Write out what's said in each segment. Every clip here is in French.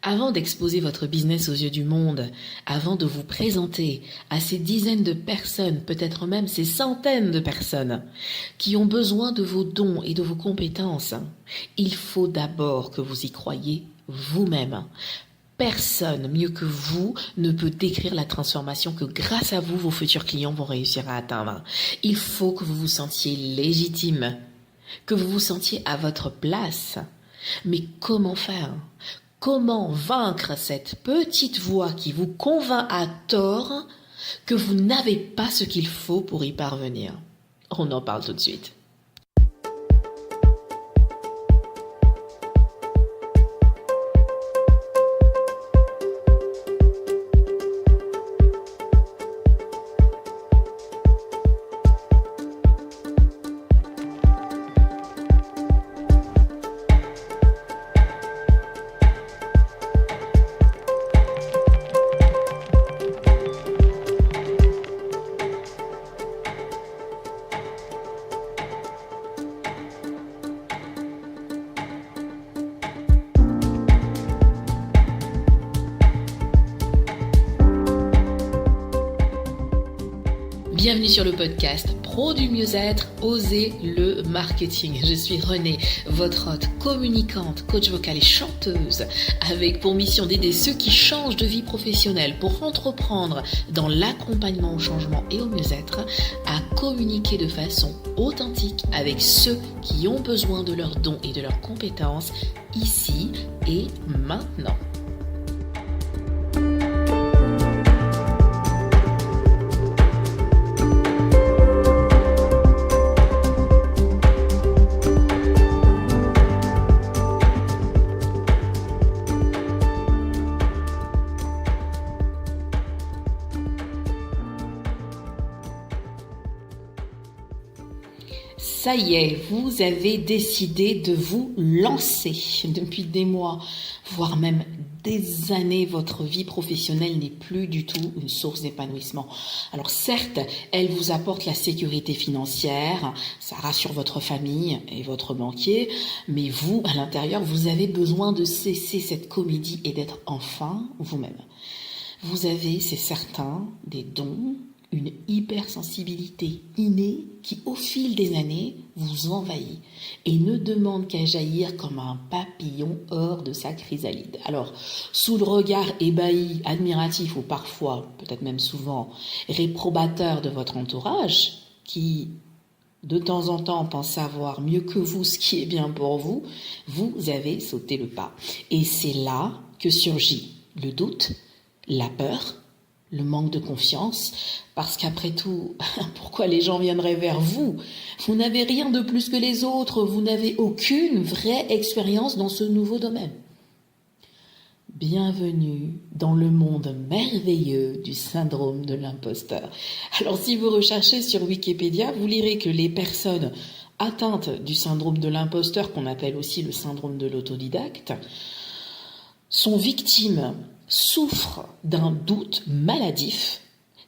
Avant d'exposer votre business aux yeux du monde, avant de vous présenter à ces dizaines de personnes, peut-être même ces centaines de personnes qui ont besoin de vos dons et de vos compétences, il faut d'abord que vous y croyiez vous-même. Personne mieux que vous ne peut décrire la transformation que grâce à vous, vos futurs clients vont réussir à atteindre. Il faut que vous vous sentiez légitime, que vous vous sentiez à votre place. Mais comment faire ? Comment vaincre cette petite voix qui vous convainc à tort que vous n'avez pas ce qu'il faut pour y parvenir ? On en parle tout de suite. Bienvenue sur le podcast Pro du mieux-être, osez le marketing. Je suis Renée, votre hôte, communicante, coach vocale et chanteuse, avec pour mission d'aider ceux qui changent de vie professionnelle pour entreprendre dans l'accompagnement au changement et au mieux-être, à communiquer de façon authentique avec ceux qui ont besoin de leurs dons et de leurs compétences ici et maintenant. Ça y est, vous avez décidé de vous lancer. Depuis des mois, voire même des années, votre vie professionnelle n'est plus du tout une source d'épanouissement. Alors certes, elle vous apporte la sécurité financière, ça rassure votre famille et votre banquier, mais vous, à l'intérieur, vous avez besoin de cesser cette comédie et d'être enfin vous-même. Vous avez, c'est certain, des dons, une hypersensibilité innée qui, au fil des années, vous envahit et ne demande qu'à jaillir comme un papillon hors de sa chrysalide. Alors, sous le regard ébahi, admiratif ou parfois, peut-être même souvent, réprobateur de votre entourage, qui, de temps en temps, pense savoir mieux que vous ce qui est bien pour vous, vous avez sauté le pas. Et c'est là que surgit le doute, la peur, le manque de confiance, parce qu'après tout, pourquoi les gens viendraient vers vous ? Vous n'avez rien de plus que les autres, vous n'avez aucune vraie expérience dans ce nouveau domaine. Bienvenue dans le monde merveilleux du syndrome de l'imposteur. Alors si vous recherchez sur Wikipédia, vous lirez que les personnes atteintes du syndrome de l'imposteur, qu'on appelle aussi le syndrome de l'autodidacte, sont victimes, souffrent d'un doute maladif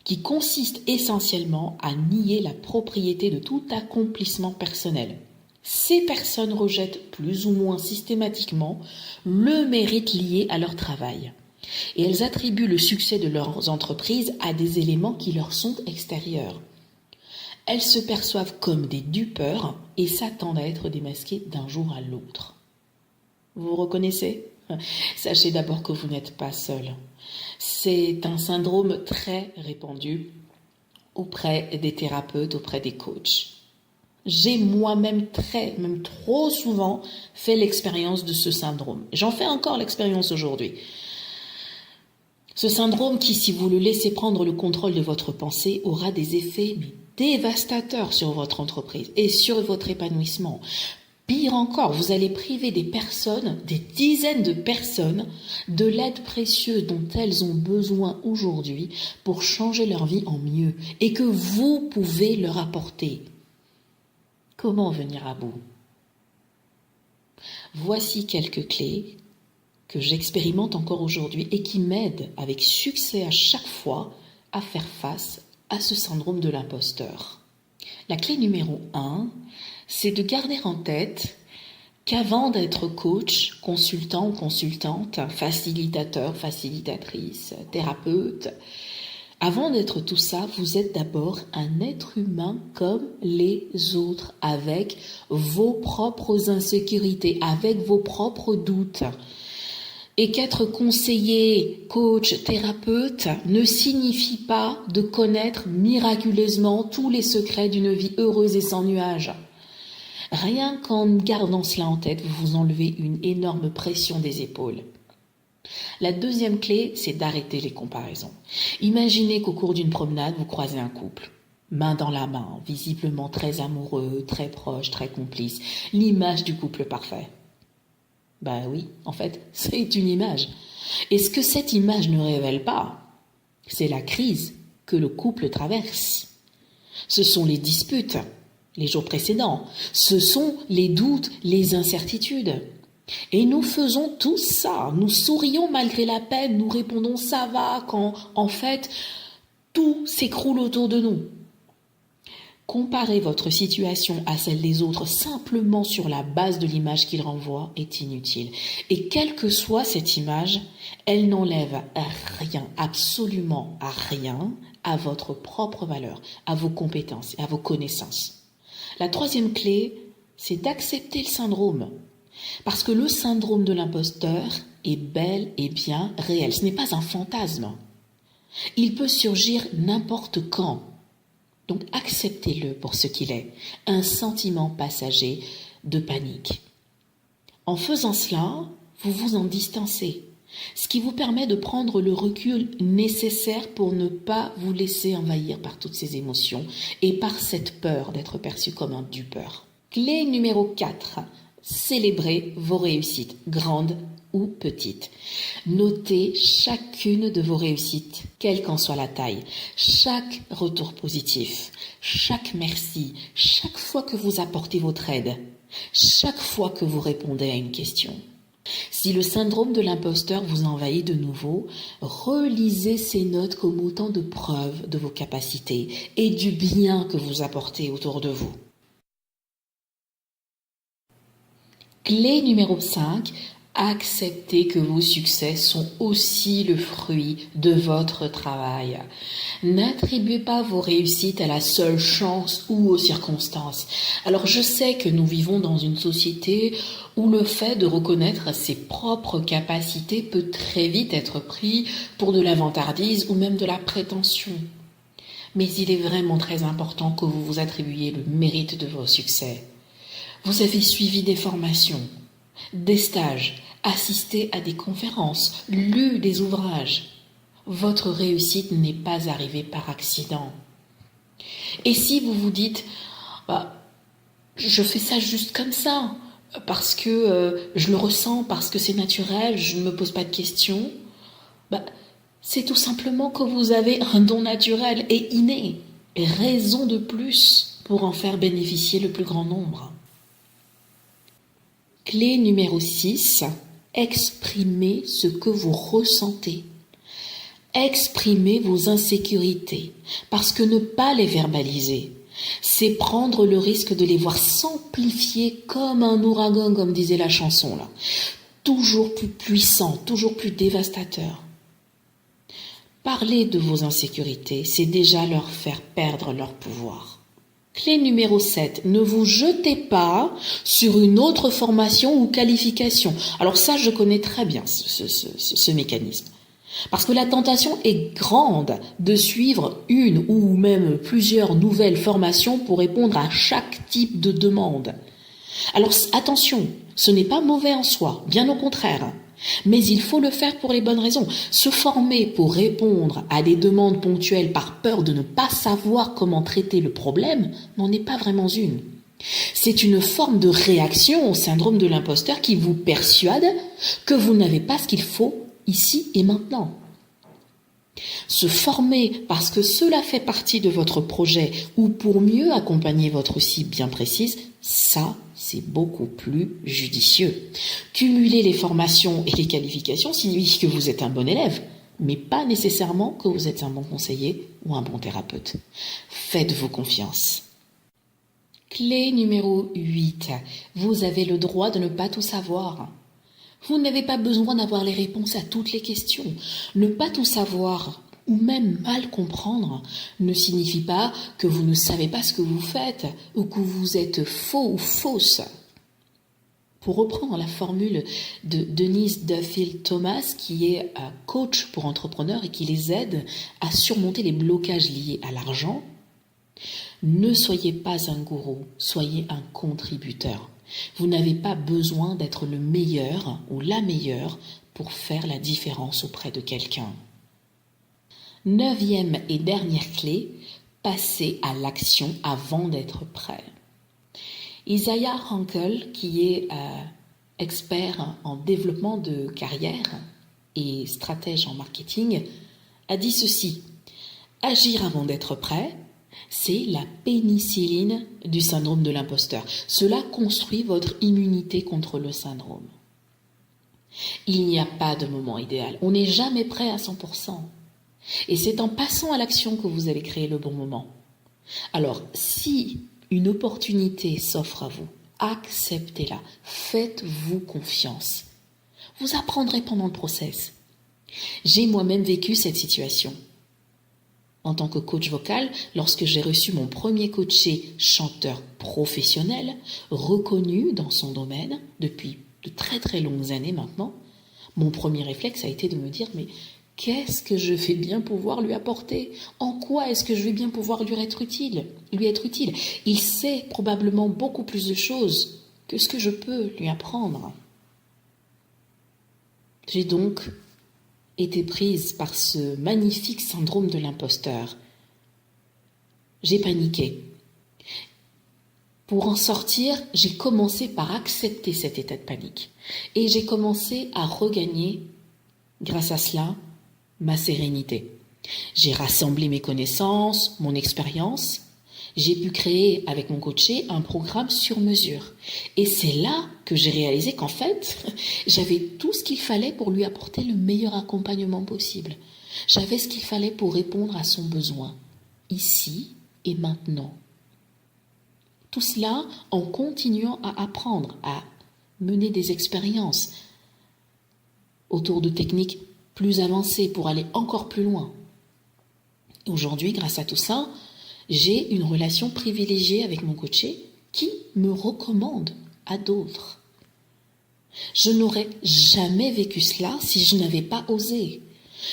qui consiste essentiellement à nier la propriété de tout accomplissement personnel. Ces personnes rejettent plus ou moins systématiquement le mérite lié à leur travail. Et elles attribuent le succès de leurs entreprises à des éléments qui leur sont extérieurs. Elles se perçoivent comme des dupeurs et s'attendent à être démasquées d'un jour à l'autre. Vous vous reconnaissez ? Sachez d'abord que vous n'êtes pas seul. C'est un syndrome très répandu auprès des thérapeutes, auprès des coachs. J'ai moi-même même trop souvent fait l'expérience de ce syndrome. J'en fais encore l'expérience aujourd'hui. Ce syndrome qui, si vous le laissez prendre le contrôle de votre pensée, aura des effets dévastateurs sur votre entreprise et sur votre épanouissement. Pire encore, vous allez priver des personnes, des dizaines de personnes, de l'aide précieuse dont elles ont besoin aujourd'hui pour changer leur vie en mieux et que vous pouvez leur apporter. Comment venir à bout ? Voici quelques clés que j'expérimente encore aujourd'hui et qui m'aident avec succès à chaque fois à faire face à ce syndrome de l'imposteur. La clé numéro 1, c'est de garder en tête qu'avant d'être coach, consultant ou consultante, facilitateur, facilitatrice, thérapeute, avant d'être tout ça, vous êtes d'abord un être humain comme les autres, avec vos propres insécurités, avec vos propres doutes. Et qu'être conseiller, coach, thérapeute ne signifie pas de connaître miraculeusement tous les secrets d'une vie heureuse et sans nuages. Rien qu'en gardant cela en tête, vous vous enlevez une énorme pression des épaules. La deuxième clé, c'est d'arrêter les comparaisons. Imaginez qu'au cours d'une promenade, vous croisez un couple, main dans la main, visiblement très amoureux, très proche, très complice, l'image du couple parfait. Ben oui, en fait, c'est une image. Et ce que cette image ne révèle pas, c'est la crise que le couple traverse. Ce sont les disputes, les jours précédents. Ce sont les doutes, les incertitudes. Et nous faisons tout ça. Nous sourions malgré la peine, nous répondons ça va quand, en fait, tout s'écroule autour de nous. Comparer votre situation à celle des autres simplement sur la base de l'image qu'ils renvoient est inutile. Et quelle que soit cette image, elle n'enlève rien, absolument rien, à votre propre valeur, à vos compétences et à vos connaissances. La troisième clé, c'est d'accepter le syndrome. Parce que le syndrome de l'imposteur est bel et bien réel. Ce n'est pas un fantasme. Il peut surgir n'importe quand. Donc acceptez-le pour ce qu'il est, un sentiment passager de panique. En faisant cela, vous vous en distancez, ce qui vous permet de prendre le recul nécessaire pour ne pas vous laisser envahir par toutes ces émotions et par cette peur d'être perçu comme un dupeur. Clé numéro 4, célébrez vos réussites, grandes ou petites. Notez chacune de vos réussites, quelle qu'en soit la taille, chaque retour positif, chaque merci, chaque fois que vous apportez votre aide, chaque fois que vous répondez à une question. Si le syndrome de l'imposteur vous envahit de nouveau, relisez ces notes comme autant de preuves de vos capacités et du bien que vous apportez autour de vous. Clé numéro 5, acceptez que vos succès sont aussi le fruit de votre travail. N'attribuez pas vos réussites à la seule chance ou aux circonstances. Alors je sais que nous vivons dans une société où le fait de reconnaître ses propres capacités peut très vite être pris pour de la vantardise ou même de la prétention. Mais il est vraiment très important que vous vous attribuiez le mérite de vos succès. Vous avez suivi des formations, des stages, assisté à des conférences, lu des ouvrages. Votre réussite n'est pas arrivée par accident. Et si vous vous dites je fais ça juste comme ça, parce que je le ressens, parce que c'est naturel, je ne me pose pas de questions, c'est tout simplement que vous avez un don naturel et inné, et raison de plus pour en faire bénéficier le plus grand nombre. Clé numéro 6, exprimez ce que vous ressentez. Exprimez vos insécurités, parce que ne pas les verbaliser, c'est prendre le risque de les voir s'amplifier comme un ouragan, comme disait la chanson là. Toujours plus puissant, toujours plus dévastateur. Parler de vos insécurités, c'est déjà leur faire perdre leur pouvoir. Clé numéro 7, ne vous jetez pas sur une autre formation ou qualification. Alors ça, je connais très bien ce mécanisme. Parce que la tentation est grande de suivre une ou même plusieurs nouvelles formations pour répondre à chaque type de demande. Alors attention, ce n'est pas mauvais en soi, bien au contraire. Mais il faut le faire pour les bonnes raisons. Se former pour répondre à des demandes ponctuelles par peur de ne pas savoir comment traiter le problème n'en est pas vraiment une. C'est une forme de réaction au syndrome de l'imposteur qui vous persuade que vous n'avez pas ce qu'il faut ici et maintenant. Se former parce que cela fait partie de votre projet ou pour mieux accompagner votre cible bien précise, ça, c'est beaucoup plus judicieux. Cumuler les formations et les qualifications signifie que vous êtes un bon élève, mais pas nécessairement que vous êtes un bon conseiller ou un bon thérapeute. Faites-vous confiance. Clé numéro 8. Vous avez le droit de ne pas tout savoir. Vous n'avez pas besoin d'avoir les réponses à toutes les questions. Ne pas tout savoir ou même mal comprendre ne signifie pas que vous ne savez pas ce que vous faites ou que vous êtes faux ou fausse. Pour reprendre la formule de Denise Duffield Thomas, qui est coach pour entrepreneurs et qui les aide à surmonter les blocages liés à l'argent, ne soyez pas un gourou, soyez un contributeur. Vous n'avez pas besoin d'être le meilleur ou la meilleure pour faire la différence auprès de quelqu'un. 9e et dernière clé, passez à l'action avant d'être prêt. Isaiah Hankel, qui est expert en développement de carrière et stratège en marketing, a dit ceci: agir avant d'être prêt, c'est la pénicilline du syndrome de l'imposteur. Cela construit votre immunité contre le syndrome. Il n'y a pas de moment idéal. On n'est jamais prêt à 100%. Et c'est en passant à l'action que vous allez créer le bon moment. Alors, si une opportunité s'offre à vous, acceptez-la. Faites-vous confiance. Vous apprendrez pendant le process. J'ai moi-même vécu cette situation. En tant que coach vocal, lorsque j'ai reçu mon premier coaché chanteur professionnel, reconnu dans son domaine depuis de très très longues années maintenant, mon premier réflexe a été de me dire: mais qu'est-ce que je vais bien pouvoir lui apporter? En quoi est-ce que je vais bien pouvoir lui être utile? Il sait probablement beaucoup plus de choses que ce que je peux lui apprendre. J'ai donc été prise par ce magnifique syndrome de l'imposteur. J'ai paniqué. Pour en sortir, j'ai commencé par accepter cet état de panique. Et j'ai commencé à regagner, grâce à cela, ma sérénité. J'ai rassemblé mes connaissances, mon expérience. J'ai pu créer avec mon coaché un programme sur mesure. Et c'est là que j'ai réalisé qu'en fait, j'avais tout ce qu'il fallait pour lui apporter le meilleur accompagnement possible. J'avais ce qu'il fallait pour répondre à son besoin, ici et maintenant. Tout cela en continuant à apprendre, à mener des expériences autour de techniques plus avancées pour aller encore plus loin. Aujourd'hui, grâce à tout ça, j'ai une relation privilégiée avec mon coaché qui me recommande à d'autres. Je n'aurais jamais vécu cela si je n'avais pas osé,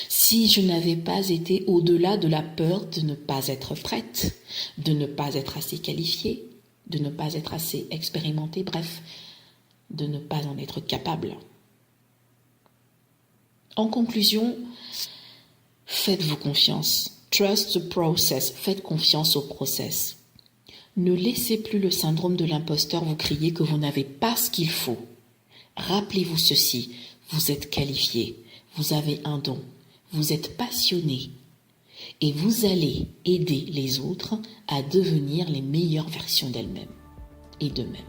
si je n'avais pas été au-delà de la peur de ne pas être prête, de ne pas être assez qualifiée, de ne pas être assez expérimentée, bref, de ne pas en être capable. En conclusion, faites-vous confiance. Trust the process. Faites confiance au process. Ne laissez plus le syndrome de l'imposteur vous crier que vous n'avez pas ce qu'il faut. Rappelez-vous ceci, vous êtes qualifié, vous avez un don, vous êtes passionné et vous allez aider les autres à devenir les meilleures versions d'elles-mêmes et d'eux-mêmes.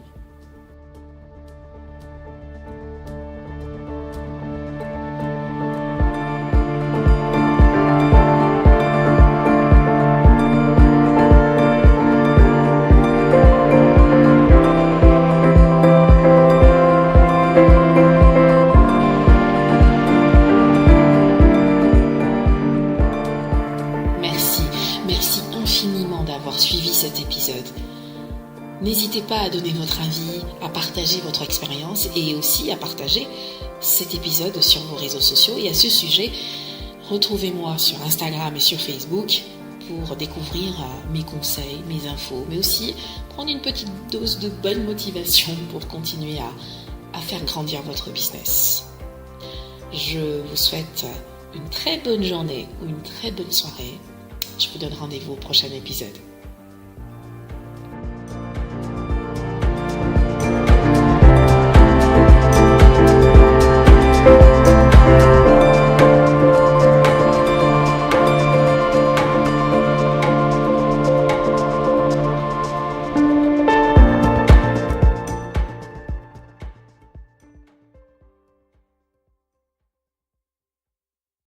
Merci infiniment d'avoir suivi cet épisode. N'hésitez pas à donner votre avis, à partager votre expérience et aussi à partager cet épisode sur vos réseaux sociaux. Et à ce sujet, retrouvez-moi sur Instagram et sur Facebook pour découvrir mes conseils, mes infos, mais aussi prendre une petite dose de bonne motivation pour continuer à faire grandir votre business. Je vous souhaite une très bonne journée ou une très bonne soirée. Je vous donne rendez-vous au prochain épisode.